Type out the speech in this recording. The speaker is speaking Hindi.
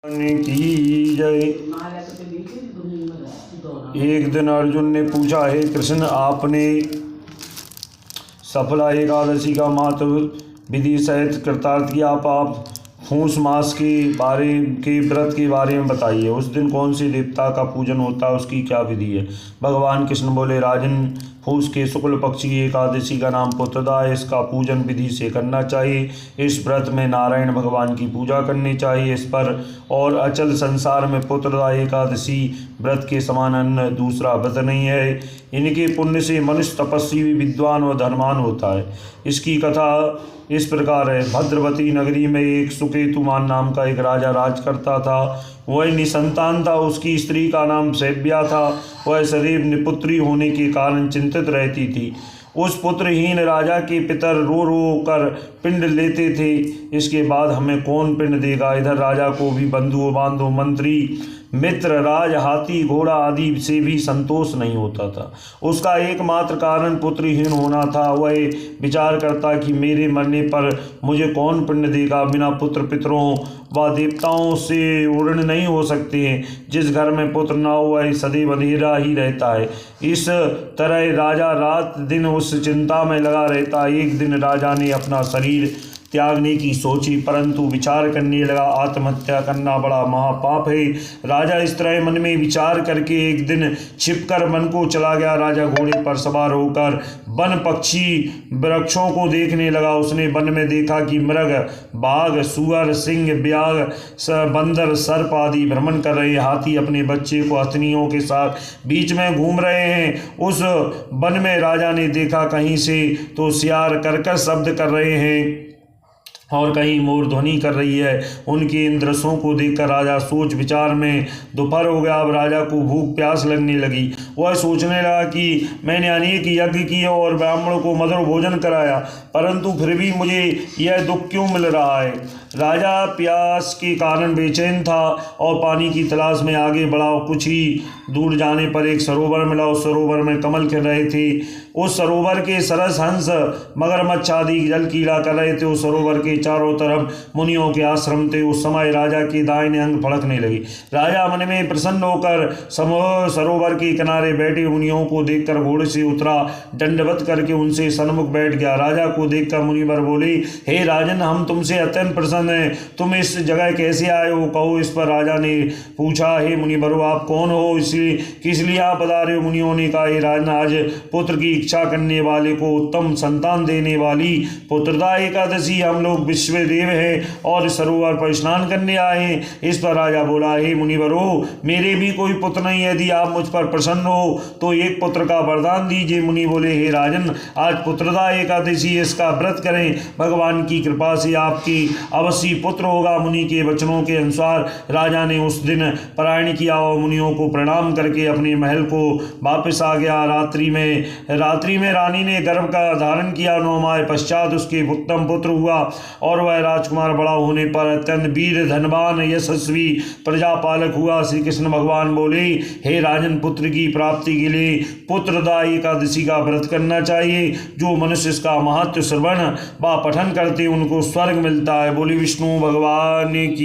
की जय। एक दिन अर्जुन ने पूछा, हे कृष्ण, आपने सफला एकादशी का महत्व विधि सहित कृतार्थ किया। आप फूस मास के व्रत के बारे में बताइए। उस दिन कौन से देवता का पूजन होता है, उसकी क्या विधि है। भगवान कृष्ण बोले, राजन, फूस के शुक्ल पक्ष की एकादशी का नाम पुत्रदा है। इसका पूजन विधि से करना चाहिए। इस व्रत में नारायण भगवान की पूजा करनी चाहिए। इस पर और अचल संसार में पुत्रदा एकादशी व्रत के समान अन्य दूसरा व्रत नहीं है। इनके पुण्य से मनुष्य तपस्वी, विद्वान व धनवान होता है। इसकी कथा इस प्रकार है। भद्रवती नगरी में एक सुकेतुमान नाम का एक राजा राज करता था। वह निसंतान था। उसकी स्त्री का नाम सैव्या था। वह सदैव निपुत्री होने के कारण चिंतित रहती थी। उस पुत्रहीन राजा के पितर रो रो कर पिंड लेते थे। इसके बाद हमें कौन पिंड देगा। इधर राजा को भी बंधु बांधव, मंत्री, मित्र, राज, हाथी, घोड़ा आदि से भी संतोष नहीं होता था। उसका एकमात्र कारण पुत्रहीन होना था। वह विचार करता कि मेरे मरने पर मुझे कौन पिंड देगा। बिना पुत्र पितरों व देवताओं से ऋण नहीं हो सकते हैं। जिस घर में पुत्र न हो वह सदैव अंधेरा ही रहता है। इस तरह राजा रात दिन उस चिंता में लगा रहता। एक दिन राजा ने अपना शरीर त्यागने की सोची, परंतु विचार करने लगा, आत्महत्या करना बड़ा महापाप है। राजा इस तरह मन में विचार करके एक दिन छिपकर वन को चला गया। राजा घोड़े पर सवार होकर वन, पक्षी, वृक्षों को देखने लगा। उसने वन में देखा कि मृग, बाघ, सुअर, सिंह, ब्याग, बंदर, सर्प आदि भ्रमण कर रहे। हाथी अपने बच्चे को हथनियों के साथ बीच में घूम रहे हैं। उस वन में राजा ने देखा कहीं से तो सियार कर्कश शब्द कर रहे हैं और कहीं मोर ध्वनि कर रही है। उनके इन दृश्यों को देखकर राजा सोच विचार में दोपहर हो गया। अब राजा को भूख प्यास लगने लगी। वह सोचने लगा कि मैंने अनेक यज्ञ किए और ब्राह्मणों को मधुर भोजन कराया, परंतु फिर भी मुझे यह दुख क्यों मिल रहा है। राजा प्यास के कारण बेचैन था और पानी की तलाश में आगे बढ़ा। कुछ ही दूर जाने पर एक सरोवर मिला। उस सरोवर में कमल खिल रहे थे। उस सरोवर के सरस, हंस, मगरमच्छ आदि जल कीड़ा कर रहे थे। उस सरोवर के चारों तरफ मुनियों के आश्रम थे। उस समय राजा के दाहिने अंग फड़कने लगे। राजा मन में प्रसन्न होकर सरोवर के किनारे बैठे मुनियों को देखकर घोड़े से उतरा, दंडवत करके उनसे सन्मुख बैठ गया। राजा को देखकर मुनिवर बोले, हे राजन, हम तुमसे अत्यंत प्रसन्न हैं। तुम इस जगह कैसे आए हो, कहो। इस पर राजा ने पूछा, हे मुनिवरो, आप कौन हो, इसलिए किस लिए आप पधारे हो। मुनियों ने कहा, हे राजन, आज पुत्र की इच्छा करने वाले को उत्तम संतान देने वाली पुत्रदा एकादशी, हम लोग विश्वदेव हैं और सरोवर पर स्नान करने आए हैं। इस पर राजा बोला, हे मुनिवरो, मेरे भी कोई पुत्र नहीं है। यदि आप मुझ पर प्रसन्न हो तो एक पुत्र का वरदान दीजिए। मुनि बोले, हे राजन, आज पुत्रदा एकादशी, इसका व्रत करें। भगवान की कृपा से आपकी अवश्य पुत्र होगा। मुनि के वचनों के अनुसार राजा ने उस दिन पलायन किया और मुनियों को प्रणाम करके अपने महल को वापस आ गया। रात्रि में रानी ने गर्भ का धारण किया। 9 माह पश्चात उसके उत्तम पुत्र हुआ और वह राजकुमार बड़ा होने पर अत्यंत वीर, धनवान, यशस्वी प्रजापालक हुआ। श्री कृष्ण भगवान बोले, हे राजन, पुत्र की प्राप्ति के लिए पुत्रदा एकादशी का व्रत करना चाहिए। जो मनुष्य इसका महत्व श्रवण व पठन करते उनको स्वर्ग मिलता है। बोले विष्णु भगवान की।